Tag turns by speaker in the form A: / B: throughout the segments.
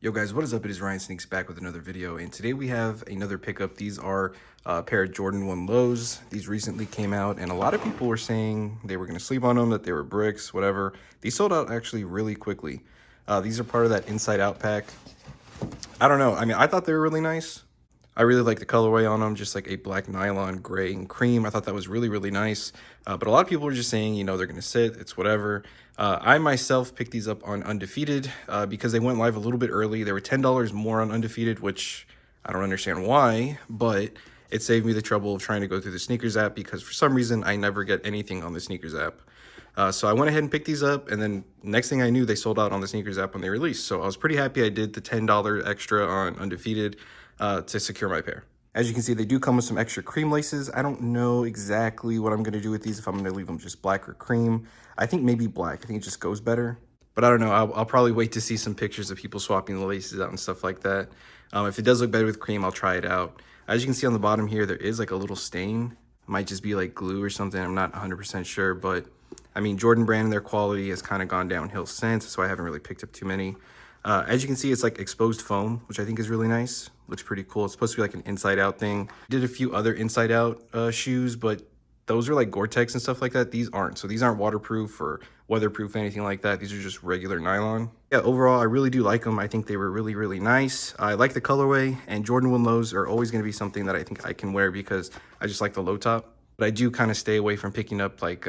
A: Yo guys, what is up? It is Ryan Sneaks back with another video, and today we have another pickup. These are a pair of Jordan 1 lows. These recently came out, and a lot of people were saying they were going to sleep on them, that they were bricks, whatever. These sold out actually really quickly. These are part of that Inside Out pack. I don't know. I mean, I thought they were really nice. I really like the colorway on them, just like a black nylon, gray, and cream. I thought that was really, really nice. But a lot of people were just saying, you know, they're going to sit. It's whatever. I myself picked these up on Undefeated because they went live a little bit early. They were $10 more on Undefeated, which I don't understand why, but it saved me the trouble of trying to go through the sneakers app because for some reason I never get anything on the sneakers app. So I went ahead and picked these up, and then next thing I knew, they sold out on the sneakers app when they released. So I was pretty happy I did the $10 extra on Undefeated to secure my pair. As you can see, they do come with some extra cream laces. I don't know exactly what I'm going to do with these, if I'm going to leave them just black or cream. I think maybe black. I think it just goes better. But I don't know. I'll probably wait to see some pictures of people swapping the laces out and stuff like that. If it does look better with cream, I'll try it out. As you can see on the bottom here, there is like a little stain. It might just be like glue or something. I'm not 100% sure, but I mean, Jordan brand and their quality has kind of gone downhill since, so I haven't really picked up too many. As you can see, it's like exposed foam, which I think is really nice. Looks pretty cool. It's supposed to be like an inside out thing. Did a few other inside out shoes, but those are like Gore-Tex and stuff like that. These aren't. So these aren't waterproof or weatherproof, anything like that. These are just regular nylon. Yeah, overall, I really do like them. I think they were really, really nice. I like the colorway, and Jordan 1 lows are always going to be something that I think I can wear because I just like the low top. But I do kind of stay away from picking up like,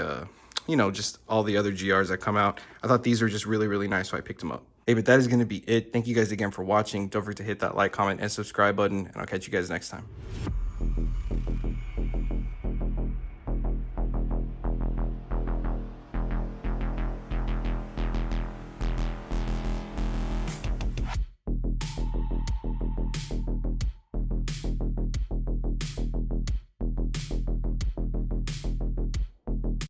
A: you know, just all the other GRs that come out. I thought these were just really, really nice, so I picked them up. Hey, but that is going to be it. Thank you guys again for watching. Don't forget to hit that like, comment, and subscribe button, and I'll catch you guys next time.